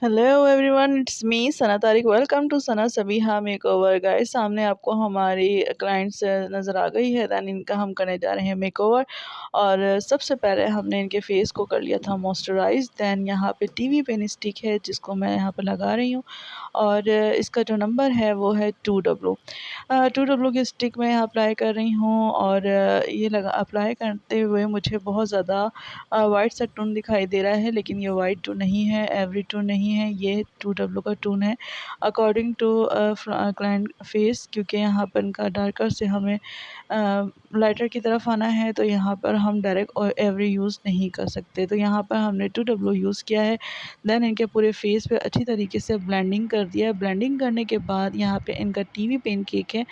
Hello everyone, it's me Sana Tariq. Welcome to Sana Sabiha makeover. Guys, सामने आपको हमारी क्लाइंट्स नज़र आ गई है। दैन इनका हम करने जा रहे हैं मेकओवर। और सबसे पहले हमने इनके फेस को कर लिया था मॉइस्चराइज। दैन यहाँ पे टीवी पेन स्टिक है जिसको मैं यहाँ पे लगा रही हूँ, और इसका जो नंबर है वो है 2W। 2W की स्टिक मैं यहाँ अप्लाई कर रही हूँ, और ये लगा अप्लाई करते हुए मुझे बहुत ज़्यादा वाइट सा टोन दिखाई दे रहा है, लेकिन ये वाइट टोन नहीं है, एवरी टोन नहीं है, ये 2W का टोन है अकॉर्डिंग टू क्लाइंट फेस। क्योंकि यहाँ पर इनका डार्कर से हमें लाइटर की तरफ आना है, तो यहाँ पर हम डायरेक्ट और एवरी यूज़ नहीं कर सकते। तो यहाँ पर हमने 2W यूज़ किया है। देन इनके पूरे फेस पे अच्छी तरीके से ब्लेंडिंग कर दिया है। ब्लेंडिंग करने के बाद यहाँ पे इनका टीवी पेन केक है,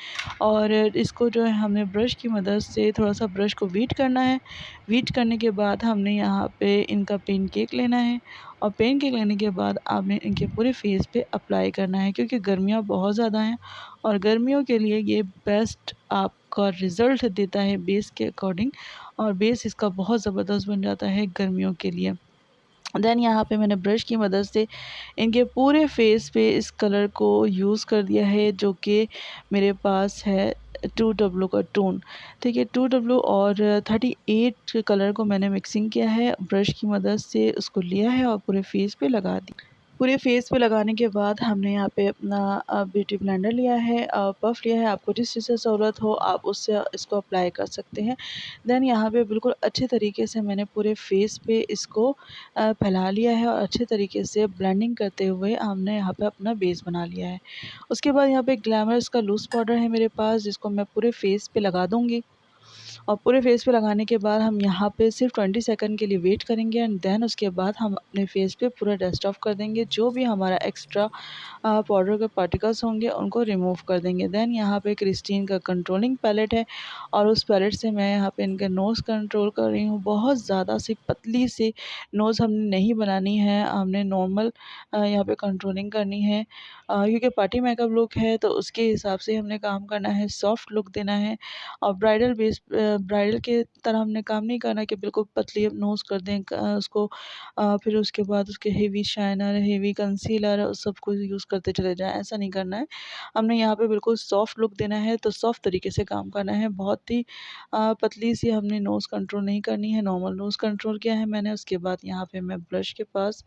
और इसको जो है हमने ब्रश की मदद से थोड़ा सा ब्रश को बीट करना है। बीट करने के बाद हमने यहाँ पे इनका पेन केक लेना है, और पेन केक लेने के बाद आपने इनके पूरे फेस पे अप्लाई करना है। क्योंकि गर्मियाँ बहुत ज़्यादा हैं, और गर्मियों के लिए ये बेस्ट आपका रिज़ल्ट देता है बेस के अकॉर्डिंग, और बेस इसका बहुत ज़बरदस्त बन जाता है गर्मियों के लिए। देन यहाँ पे मैंने ब्रश की मदद से इनके पूरे फेस पे इस कलर को यूज़ कर दिया है, जो कि मेरे पास है 2W का टोन। ठीक है, 2W और 38 कलर को मैंने मिक्सिंग किया है, ब्रश की मदद से उसको लिया है और पूरे फेस पे लगा दी। पूरे फेस पे लगाने के बाद हमने यहाँ पे अपना ब्यूटी ब्लेंडर लिया है, पफ लिया है। आपको जिस चीज़ से ज़रूरत हो आप उससे इसको अप्लाई कर सकते हैं। देन यहाँ पे बिल्कुल अच्छे तरीके से मैंने पूरे फेस पे इसको फैला लिया है, और अच्छे तरीके से ब्लेंडिंग करते हुए हमने यहाँ पे अपना बेस बना लिया है। उसके बाद यहाँ पे ग्लैमरस का लूज़ पाउडर है मेरे पास, जिसको मैं पूरे फेस पे लगा दूँगी। और पूरे फेस पे लगाने के बाद हम यहाँ पे सिर्फ 20 सेकंड के लिए वेट करेंगे, एंड देन उसके बाद हम अपने फेस पे पूरा डस्ट ऑफ कर देंगे। जो भी हमारा एक्स्ट्रा पाउडर के पार्टिकल्स होंगे उनको रिमूव कर देंगे। देन यहाँ पे क्रिस्टीन का कंट्रोलिंग पैलेट है, और उस पैलेट से मैं यहाँ पे इनका नोज़ कंट्रोल कर रही हूँ। बहुत ज़्यादा सी पतली सी नोज़ हमने नहीं बनानी है, हमने नॉर्मल यहाँ पे कंट्रोलिंग करनी है। क्योंकि पार्टी मेकअप लुक है तो उसके हिसाब से हमने काम करना है, सॉफ्ट लुक देना है। और ब्राइडल के तरह हमने काम नहीं करना कि बिल्कुल पतली नोज़ कर दें उसको, फिर उसके बाद उसके हेवी शाइनर, हेवी कंसीलर उस सब को यूज़ करते चले जाएँ, ऐसा नहीं करना है। हमने यहाँ पे बिल्कुल सॉफ्ट लुक देना है, तो सॉफ्ट तरीके से काम करना है। बहुत ही पतली सी हमने नोज़ कंट्रोल नहीं करनी है, नॉर्मल नोज़ कंट्रोल किया है मैंने। उसके बाद यहाँ पे मैं ब्रश के पास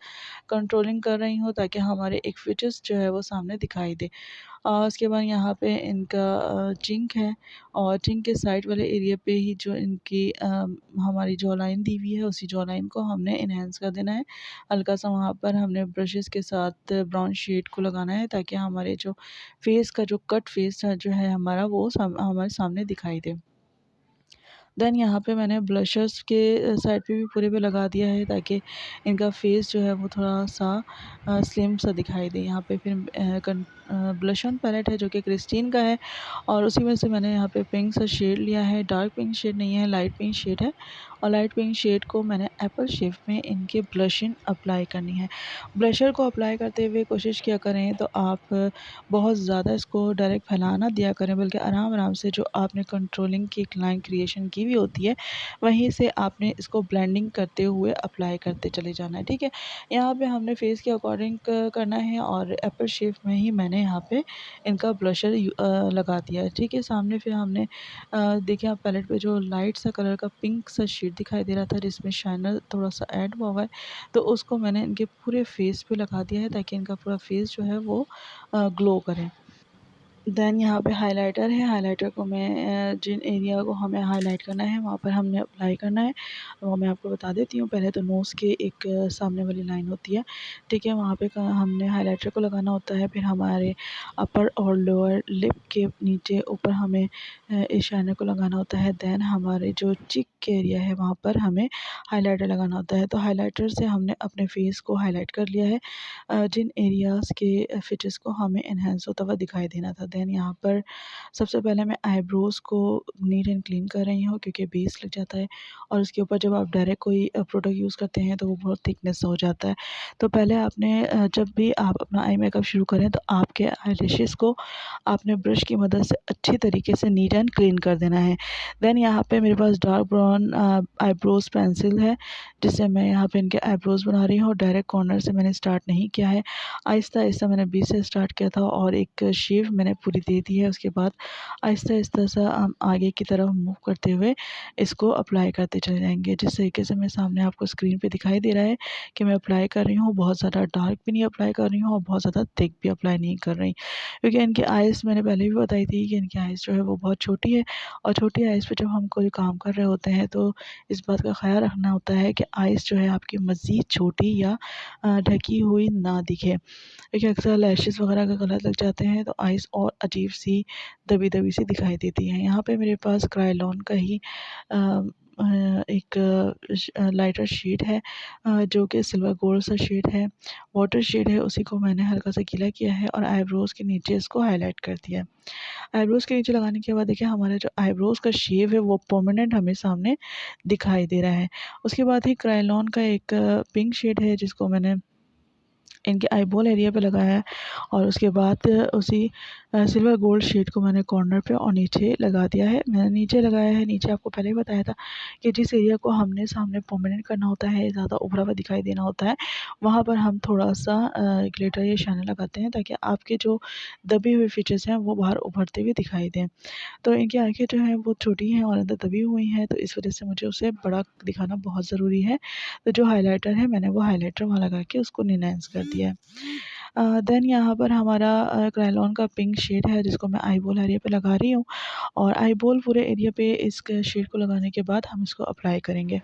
कंट्रोलिंग कर रही हूँ, ताकि हमारे एक फीचर्स जो है वो सामने दिखाई दे। उसके बाद यहाँ पे इनका चिंक है, और चिंक के साइड वाले एरिया पे ही जो इनकी हमारी जॉ लाइन दी हुई है, उसी जॉ लाइन को हमने एनहांस कर देना है। हल्का सा वहाँ पर हमने ब्रशेज़ के साथ ब्राउन शेड को लगाना है, ताकि हमारे जो फेस का जो कट फेस जो है हमारा वो हमारे सामने दिखाई दे। देन यहाँ पे मैंने ब्लशर्स के साइड पे भी पूरे पे लगा दिया है, ताकि इनका फेस जो है वो थोड़ा-सा स्लिम सा दिखाई दे। यहाँ पे फिर ब्लश ऑन पैलेट है जो कि क्रिस्टीन का है, और उसी में से मैंने यहाँ पे पिंक सा शेड लिया है। डार्क पिंक शेड नहीं है, लाइट पिंक शेड है, और लाइट पिंक शेड को मैंने एप्पल शेप में इनके ब्लशिंग अप्लाई करनी है। ब्लशर को अप्लाई करते हुए कोशिश किया करें तो आप बहुत ज़्यादा इसको डायरेक्ट फैला ना दिया करें, बल्कि आराम-आराम से जो आपने कंट्रोलिंग की एक लाइन क्रिएशन की हुई होती है, वहीं से आपने इसको ब्लेंडिंग करते हुए अप्लाई करते चले जाना है, ठीक है? यहाँ पे हमने फेस के अकॉर्डिंग करना है, और एप्पल शेप में ही मैंने यहाँ पे इनका ब्लशर लगा दिया है, ठीक है? सामने फिर हमने देखिए आप पैलेट पे जो लाइट सा कलर का पिंक सा शेड दिखाई दे रहा था, जिसमें शाइनर थोड़ा-सा ऐड हुआ हुआ है, तो उसको मैंने इनके पूरे फेस पे लगा दिया है, ताकि इनका पूरा फेस जो है वो ग्लो करे। देन यहाँ पे हाइलाइटर है, हाइलाइटर को मैं जिन एरिया को हमें हाइलाइट करना है वहाँ पर हमने अप्लाई करना है। वो मैं आपको बता देती हूँ। पहले तो नोज़ के एक सामने वाली लाइन होती है, ठीक है? वहाँ पे हमने हाइलाइटर को लगाना होता है। फिर हमारे अपर और लोअर लिप के नीचे ऊपर हमें इस शाइनर को लगाना होता है। देन हमारे जो चिक के एरिया है वहाँ पर हमें हाइलाइटर लगाना होता है। तो हाइलाइटर से हमने अपने फेस को हाइलाइट कर लिया है, जिन एरियाज़ के फीचर्स को हमें एनहांस होता हुआ दिखाई देना था। दैन यहाँ पर सबसे पहले मैं आईब्रोज़ को नीट एंड क्लीन कर रही हूँ, क्योंकि बेस लग जाता है और उसके ऊपर जब आप डायरेक्ट कोई प्रोडक्ट यूज़ करते हैं तो वो बहुत थिकनेस हो जाता है। तो पहले आपने जब भी आप अपना आई मेकअप शुरू करें तो आपके आईलैशेज़ को आपने ब्रश की मदद से अच्छी तरीके से नीट एंड क्लीन कर देना है। देन यहाँ पे मेरे पास डार्क ब्राउन आईब्रोज़ पेंसिल है, जिससे मैं यहाँ पे इनके आईब्रोज़ बना रही हूँ। डायरेक्ट कॉर्नर से मैंने स्टार्ट नहीं किया है, आहिस्ता-आहिस्ता मैंने बीच से स्टार्ट किया था और एक शेप मैंने पूरी दे दी है। उसके बाद आहिस्ता-आहिस्ता सा हम आगे की तरफ मूव करते हुए इसको अप्लाई करते चले जाएँगे। जिस तरीके से मैं सामने आपको स्क्रीन पे दिखाई दे रहा है कि मैं अप्लाई कर रही हूँ, बहुत ज़्यादा डार्क भी नहीं अप्लाई कर रही हूँ और बहुत ज़्यादा थिक भी अप्लाई नहीं कर रही। क्योंकि इनकी आइज़ मैंने पहले भी बताई थी कि इनकी आइज़ जो है वो बहुत छोटी है और छोटी आइज़ पे जब हम कोई काम कर रहे होते हैं तो इस बात का ख़्याल रखना होता है कि आइज़ जो है आपकी मज़ीद छोटी या ढकी हुई ना दिखे। देखिए अक्सर लैशेज़ वगैरह का गलत लग जाते हैं तो आइज़ और अजीब-सी दबी-दबी सी दिखाई देती हैं। यहाँ पे मेरे पास क्रायोलॉन का ही एक लाइटर शेड है, जो कि सिल्वर गोल्ड सा शेड है, वाटर शेड है, उसी को मैंने हल्का सा गीला किया है और आईब्रोज़ के नीचे इसको हाइलाइट कर दिया है। आईब्रोज़ के नीचे लगाने के बाद देखिए हमारा जो आईब्रोज़ का शेप है वो परमानेंट हमें सामने दिखाई दे रहा है। उसके बाद ही क्रायोलॉन का एक पिंक शेड है, जिसको मैंने इनके आईबॉल एरिया पे लगाया है और उसके बाद उसी सिल्वर गोल्ड शेड को मैंने कॉर्नर पे और नीचे लगा दिया है। मैंने नीचे लगाया है, नीचे आपको पहले ही बताया था कि जिस एरिया को हमने सामने परमानेंट करना होता है, ज़्यादा उभरा हुआ दिखाई देना होता है, वहाँ पर हम थोड़ा-सा ग्लिटर या शाइनर लगाते हैं, ताकि आपके जो दबे हुए फीचर्स हैं वो बाहर उभरते हुए दिखाई दें। तो इनकी आँखें जो हैं वो छोटी हैं और अंदर दबी हुई हैं, तो इस वज़ह से मुझे उसे बड़ा दिखाना बहुत ज़रूरी है। तो जो हाइलाइटर है मैंने वो हाइलाइटर वहाँ लगा के उसको एनहांस कर दिया है। देन यहाँ पर हमारा क्रायोलॉन का पिंक शेड है, जिसको मैं आईबॉल एरिया पे लगा रही हूँ और आईबॉल पूरे एरिया पे इस शेड को लगाने के बाद हम इसको अप्लाई करेंगे।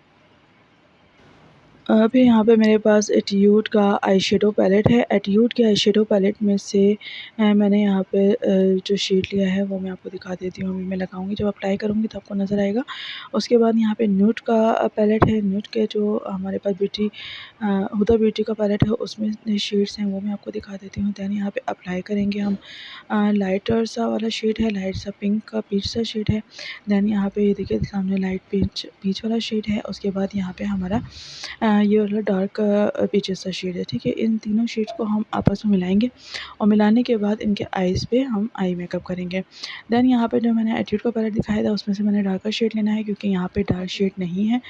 फिर यहाँ पे मेरे पास एटीट्यूड का आई शेडो पैलेट है। एटीट्यूड के आई शेडो पैलेट में से मैंने यहाँ पे जो शेड लिया है वो मैं आपको दिखा देती हूँ। अभी मैं लगाऊँगी, जब अप्लाई करूँगी तो आपको नज़र आएगा। उसके बाद यहाँ पे न्यूड का पैलेट है। न्यूड के जो हमारे पास हुदा ब्यूटी का पैलेट है, उसमें शेड्स हैं वो मैं आपको दिखा देती हूँ। दैन यहाँ पे अप्लाई करेंगे हम लाइटर सा वाला शेड है, लाइट सा पिंक का पीच सा शेड है। दैन यहाँ पे ये देखिए सामने लाइट पीच पीच वाला शेड है। उसके बाद यहाँ पे हमारा ये वाला डार्क पीचेस सा शेड है, ठीक है। इन तीनों शेड्स को हम आपस में मिलाएँगे और मिलाने के बाद इनके आइज़ पे हम आई मेकअप करेंगे। देन यहाँ पे जो मैंने एटीट्यूड का पैलेट दिखाया था उसमें से मैंने डार्कर शेड लेना है, क्योंकि यहाँ पे डार्क शेड नहीं है,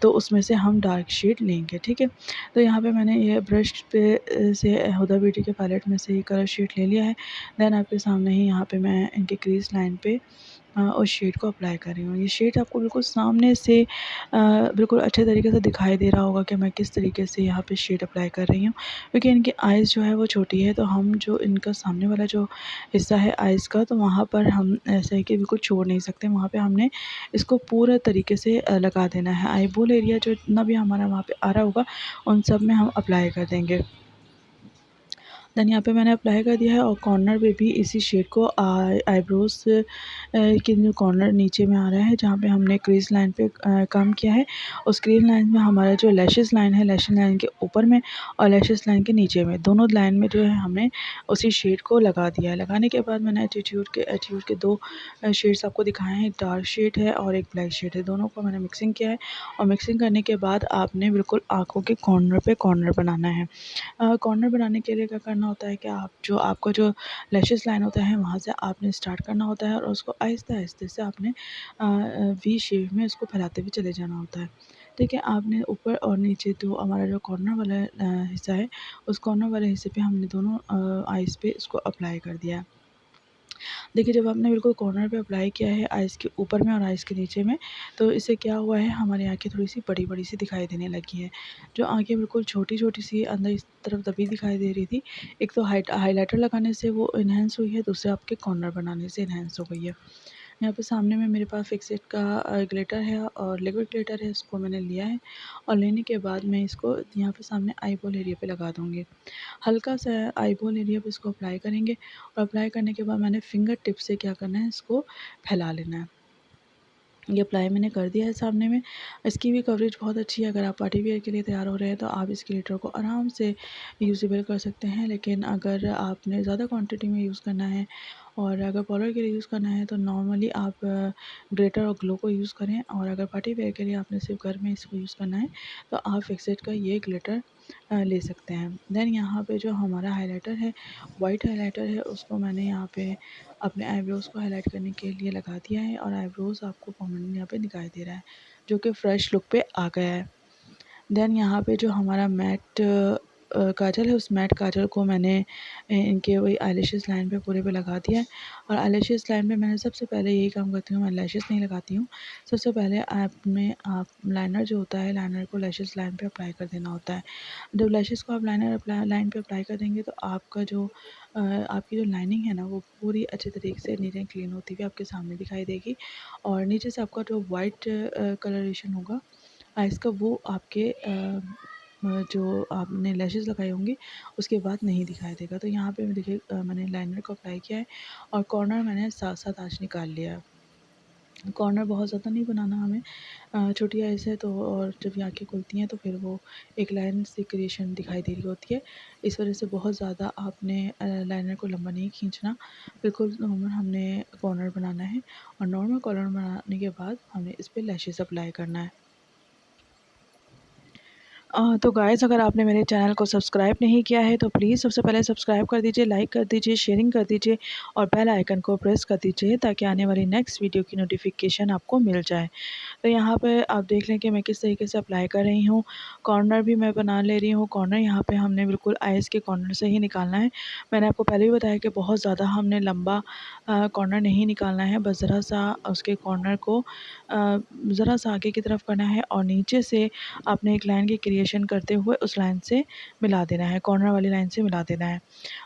तो उसमें से हम डार्क शेड लेंगे, ठीक है। तो यहाँ पे मैंने ये ब्रश पे से हुदा ब्यूटी के पैलेट में से ये कलर शेड ले लिया है। देन आपके सामने ही यहाँ पे मैं इनके क्रीज़ लाइन पे उस शेड को अप्लाई कर रही हूँ। ये शेड आपको बिल्कुल सामने से बिल्कुल अच्छे तरीके से दिखाई दे रहा होगा कि मैं किस तरीके से यहाँ पे शेड अप्लाई कर रही हूँ। क्योंकि इनकी आइज़ जो है वो छोटी है, तो हम जो इनका सामने वाला जो हिस्सा है आइज़ का, तो वहाँ पर हम ऐसा है कि बिल्कुल छोड़ नहीं सकते। वहाँ पे हमने इसको पूरे तरीके से लगा देना है। आईबॉल एरिया जो जितना भी हमारा वहाँ पे आ रहा होगा, उन सब में हम अप्लाई कर देंगे। देन यहाँ पे मैंने अप्लाई कर दिया है और कॉर्नर पे भी इसी शेड को आईब्रोज़ के जो कॉर्नर नीचे में आ रहा है, जहाँ पे हमने क्रीज़ लाइन पे काम किया है, उस क्रीज़ लाइन में हमारा जो लैशेज़ लाइन है, लैशेज़ लाइन के ऊपर में और लैशेज़ लाइन के नीचे में, दोनों लाइन में जो है हमने उसी शेड को लगा दिया है। लगाने के बाद मैंने एटीट्यूड के 2 शेड्स आपको दिखाए हैं, एक डार्क शेड है और एक ब्लैक शेड है। दोनों को मैंने मिक्सिंग किया है और मिक्सिंग करने के बाद आपने बिल्कुल आँखों के कॉर्नर पे कॉर्नर बनाना है। कॉर्नर बनाने के लिए क्या करना होता है कि आप जो आपका जो लैशेस लाइन होता है वहाँ से आपने स्टार्ट करना होता है और उसको आहिस्ते-आहिस्ते से आपने वी शेप में उसको फैलाते हुए चले जाना होता है। ठीक है, आपने ऊपर और नीचे तो हमारा जो कॉर्नर वाला हिस्सा है, उस कॉर्नर वाले हिस्से पे हमने दोनों आइज़ पे इसको अप्लाई कर दिया है। देखिए, जब आपने बिल्कुल कॉर्नर पे अप्लाई किया है आइज़ के ऊपर में और आइज़ के नीचे में, तो इससे क्या हुआ है, हमारी आँखें थोड़ी-सी बड़ी-बड़ी सी दिखाई देने लगी हैं। जो आँखें बिल्कुल छोटी-छोटी सी अंदर इस तरफ दबी दिखाई दे रही थी, एक तो हाइलाइटर लगाने से वो एनहांस हुई है, दूसरे आपके कॉर्नर बनाने से एनहांस हो गई है। यहाँ पे सामने में मेरे पास फिक्सेट का ग्लिटर है और लिक्विड ग्लिटर है, इसको मैंने लिया है और लेने के बाद मैं इसको यहाँ पे सामने आईबॉल एरिया पे लगा दूँगी। हल्का सा आईबॉल एरिया पे इसको अप्लाई करेंगे और अप्लाई करने के बाद मैंने फिंगर टिप से क्या करना है, इसको फैला लेना है। ये अप्लाई मैंने कर दिया है सामने में। इसकी भी कवरेज बहुत अच्छी है। अगर आप पार्टी वियर के लिए तैयार हो रहे हैं तो आप इस ग्लिटर को आराम से यूज़ेबल कर सकते हैं। लेकिन अगर आपने ज़्यादा क्वांटिटी में यूज़ करना है और अगर पाउडर के लिए यूज़ करना है तो नॉर्मली आप ग्लिटर और ग्लो को यूज़ करें, और अगर पार्टी वेयर के लिए आपने सिर्फ घर में इसको यूज़ करना है तो आप फिक्सेड का ये ग्लिटर ले सकते हैं। देन यहाँ पे जो हमारा हाइलाइटर है, वाइट हाइलाइटर है, उसको मैंने यहाँ पे अपने आईब्रोज़ को हाईलाइट करने के लिए लगा दिया है, और आईब्रोज़ आपको परमानेंट यहाँ पे दिखाई दे रहा है, जो कि फ्रेश लुक पे आ गया है। देन यहाँ पे जो हमारा मैट काजल है, उस मैट काजल को मैंने इनके वही आईलैशेस लाइन पे पूरे पे लगा दिया है। और आईलैशेस लाइन में मैंने सबसे पहले यही काम करती हूँ, मैं लैशेस नहीं लगाती हूँ। सबसे पहले आप लाइनर जो होता है, लाइनर को लैशेस लाइन पे अप्लाई कर देना होता है। जब लैशेस को आप लाइन पे अप्लाई कर देंगे तो आपका जो आपकी जो लाइनिंग है ना, वो पूरी अच्छे तरीके से नीट एंड क्लीन होती हुई आपके सामने दिखाई देगी। और नीचे से आपका जो वाइट कलरेशन होगा आइज़ का, वो आपके जो आपने लैशेज़ लगाए होंगे उसके बाद नहीं दिखाई देगा। तो यहाँ पे देखिए मैंने लाइनर को अप्लाई किया है, और कॉर्नर मैंने साथ-साथ आज निकाल लिया है। कॉर्नर बहुत ज़्यादा नहीं बनाना हमें, छोटी आइज़ है तो, और जब ये आँखें खुलती हैं तो फिर वो एक लाइन सी क्रिएशन दिखाई दे रही होती है। इस वजह से बहुत ज़्यादा आपने लाइनर को लंबा नहीं खींचना, बिल्कुल नॉर्मल हमने कॉर्नर बनाना है, और नॉर्मल कॉर्नर बनाने के बाद हमें इस पे लैशेज़ अप्लाई करना है। तो गाइज़, अगर आपने मेरे चैनल को सब्सक्राइब नहीं किया है तो प्लीज़ सबसे पहले सब्सक्राइब कर दीजिए, लाइक कर दीजिए, शेयरिंग कर दीजिए, और बेल आइकन को प्रेस कर दीजिए ताकि आने वाली नेक्स्ट वीडियो की नोटिफिकेशन आपको मिल जाए। तो यहाँ पे आप देख लें कि मैं किस तरीके से अप्लाई कर रही हूँ। कॉर्नर भी मैं बना ले रही हूँ। कॉर्नर यहाँ पे हमने बिल्कुल आइज़ के कॉर्नर से ही निकालना है। मैंने आपको पहले भी बताया कि बहुत ज़्यादा हमने लंबा कॉर्नर नहीं निकालना है, बस ज़रा-सा उसके कॉर्नर को ज़रा-सा आगे की तरफ करना है, और नीचे से आपने एक लाइन की क्रिएशन करते हुए उस लाइन से मिला देना है, कॉर्नर वाली लाइन से मिला देना है।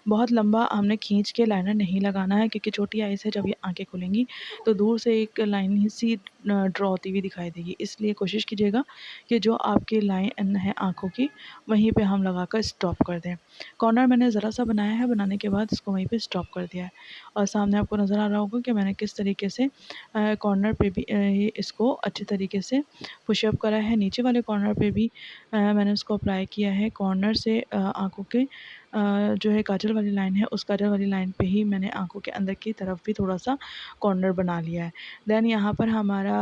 बहुत लंबा हमने खींच के लाइनर नहीं लगाना है, क्योंकि छोटी आइज़ है, जब ये आँखें खुलेंगी तो दूर से एक लाइन ही सी ड्रॉ होती हुई दिखाई देगी। इसलिए कोशिश कीजिएगा कि जो आपकी लाइन है आँखों की, वहीं पे हम लगाकर स्टॉप कर दें। कॉर्नर मैंने ज़रा-सा बनाया है, बनाने के बाद इसको वहीं पे स्टॉप कर दिया है, और सामने आपको नज़र आ रहा होगा कि मैंने किस तरीके से कॉर्नर पे भी ये इसको अच्छे तरीके से पुशअप करा है। नीचे वाले कॉर्नर पे भी मैंने उसको अप्लाई किया है। कॉर्नर से आँखों के जो है काजल वाली लाइन है, उस काजल वाली लाइन पे ही मैंने आँखों के अंदर की तरफ भी थोड़ा-सा कॉर्नर बना लिया है। देन यहाँ पर हमारा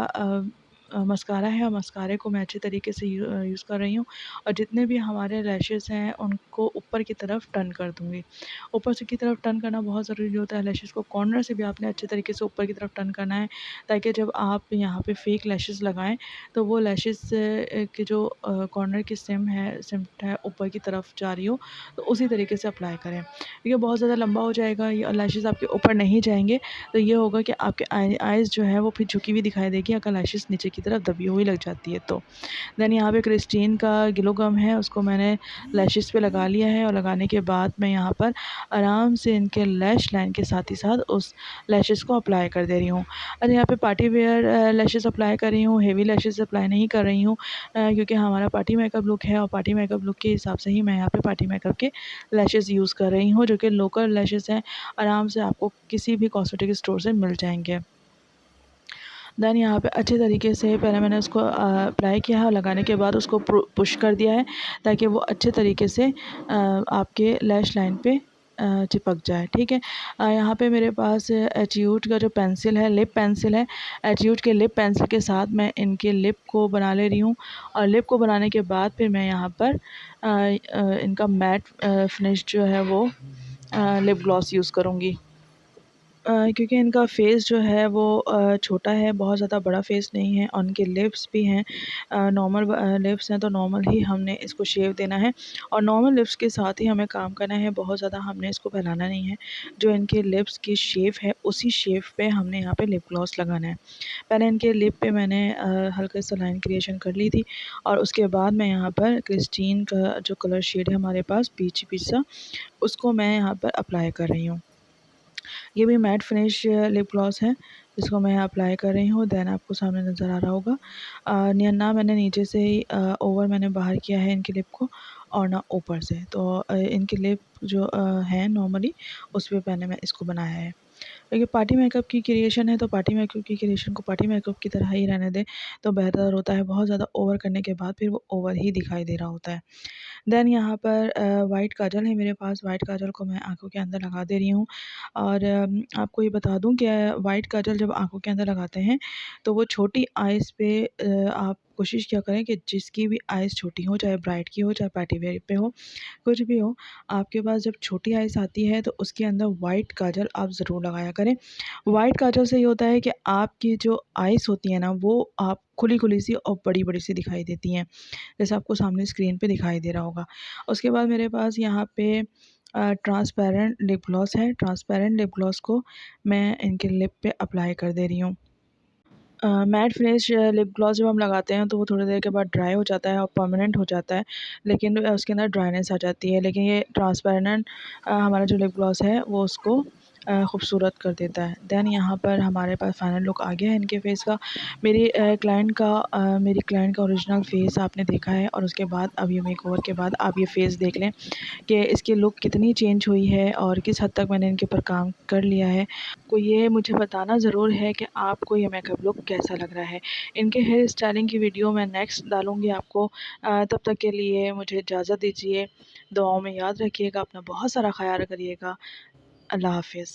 मस्कारा है, और मस्कारे को मैं अच्छे तरीके से यूज़ कर रही हूँ, और जितने भी हमारे लैशेज़ हैं उनको ऊपर की तरफ टर्न कर दूँगी। ऊपर से की तरफ टर्न करना बहुत ज़रूरी होता है लैशेज़ को। कॉर्नर से भी आपने अच्छे तरीके से ऊपर की तरफ टर्न करना है, ताकि जब आप यहाँ पे फेक लैशेज़ लगाएँ तो वो लैशेज़ के जो कॉर्नर की सिमट है ऊपर की तरफ जा रही हो, तो उसी तरीके से अप्लाई करें। ये बहुत ज़्यादा लंबा हो जाएगा, ये लैशेज़ आपके ऊपर नहीं जाएँगे, तो ये होगा कि आपके आइज़ जो है वो फिर झुकी हुई दिखाई देगी, अगर लैशेज़ नीचे की तरफ दबी हुई लग जाती है तो। देन यहाँ पे क्रिस्टीन का ग्लो गम है, उसको मैंने लैशेज़ पे लगा लिया है, और लगाने के बाद मैं यहाँ पर आराम से इनके लैश लाइन के साथ ही साथ उस लैशेज़ को अप्लाई कर दे रही हूँ। और यहाँ पे पार्टी वेयर लैशेज़ अप्लाई कर रही हूँ, हेवी लैशेज़ अप्लाई नहीं कर रही हूँ, क्योंकि हमारा पार्टी मेकअप लुक है, और पार्टी मेकअप लुक के हिसाब से ही मैं यहाँ पे पार्टी मेकअप के लैशेज़ यूज़ कर रही हूँ, जो कि लोकल लैशेज़ हैं, आराम से आपको किसी भी कॉस्मेटिक स्टोर से मिल जाएँगे। देन यहाँ पे अच्छे तरीके से पहले मैंने उसको अप्लाई किया है, और लगाने के बाद उसको पुश कर दिया है, ताकि वो अच्छे तरीके से आपके लैश लाइन पे चिपक जाए। ठीक है। यहाँ पे मेरे पास एचयूट का जो पेंसिल है, लिप पेंसिल है, एचयूट के लिप पेंसिल के साथ मैं इनके लिप को बना ले रही हूँ, और लिप को बनाने के बाद फिर मैं यहाँ पर इनका मैट फिनिश जो है वो लिप ग्लॉस यूज़ करूँगी। क्योंकि इनका फ़ेस जो है वो छोटा है, बहुत ज़्यादा बड़ा फ़ेस नहीं है, और उनके लिप्स भी हैं नॉर्मल लिप्स हैं, तो नॉर्मल ही हमने इसको शेप देना है, और नॉर्मल लिप्स के साथ ही हमें काम करना है, बहुत ज़्यादा हमने इसको फैलाना नहीं है। जो इनके लिप्स की शेप है, उसी शेप पे हमने यहाँ पे लिप ग्लॉस लगाना है। पहले इनके लिप पे मैंने हल्का सा लाइन क्रिएशन कर ली थी, और उसके बाद मैं यहाँ पर क्रिस्टीन का जो कलर शेड है हमारे पास पीच पीच सा, उसको मैं यहाँ पर अप्लाई कर रही हूँ। ये भी मैट फिनिश लिप ग्लॉस है, जिसको मैं अप्लाई कर रही हूँ। देन आपको सामने नज़र आ रहा होगा ना मैंने नीचे से ही ओवर मैंने बाहर किया है इनके लिप को, और ना ऊपर से। तो इनके लिप जो हैं नॉर्मली उस पे पहले मैं इसको बनाया है। देखिए पार्टी मेकअप की क्रिएशन है तो पार्टी मेकअप की क्रिएशन को पार्टी मेकअप की तरह ही रहने दें तो बेहतर होता है। बहुत ज़्यादा ओवर करने के बाद फिर वो ओवर ही दिखाई दे रहा होता है। देन यहाँ पर वाइट काजल है मेरे पास, वाइट काजल को मैं आँखों के अंदर लगा दे रही हूँ। और आपको ये बता दूँ कि वाइट काजल जब आँखों के अंदर लगाते हैं तो वो छोटी आइज़ पे आप कोशिश क्या करें कि जिसकी भी आइज़ छोटी हो, चाहे ब्राइट की हो, चाहे पार्टी वेयर पे हो, कुछ भी हो, आपके पास जब छोटी आइज़ आती है तो उसके अंदर वाइट काजल आप ज़रूर लगाया करें। वाइट काजल से ये होता है कि आपकी जो आइज़ होती है ना वो आप खुली-खुली सी और बड़ी-बड़ी सी दिखाई देती हैं। जैसे आपको सामने स्क्रीन पे दिखाई दे रहा होगा। उसके बाद मेरे पास यहाँ पे ट्रांसपेरेंट लिप ग्लॉस है। ट्रांसपेरेंट लिप ग्लॉस को मैं इनके लिप पे अप्लाई कर दे रही हूँ। मैट फिनिश लिप ग्लॉस जब हम लगाते हैं तो वो थोड़ी देर के बाद ड्राई हो जाता है और परमानेंट हो जाता है, लेकिन उसके अंदर ड्राइनेस आ जाती है। लेकिन ये ट्रांसपेरेंट हमारा जो लिप ग्लॉस है वो उसको खूबसूरत कर देता है। देन यहाँ पर हमारे पास फाइनल लुक आ गया है इनके फेस का। मेरी क्लाइंट का ओरिजिनल फेस आपने देखा है और उसके बाद अब ये मेकओवर के बाद आप ये फेस देख लें कि इसकी लुक कितनी चेंज हुई है और किस हद तक मैंने इनके ऊपर काम कर लिया है। आपको ये मुझे बताना ज़रूर है कि आपको ये मेकअप लुक कैसा लग रहा है। इनके हेयर स्टाइलिंग की वीडियो मैं नेक्स्ट डालूँगी आपको। तब तक के लिए मुझे इजाज़त दीजिए। दुआओं में याद रखिएगा, अपना बहुत सारा ख़याल करिएगा। अल्लाह हाफ़िज़।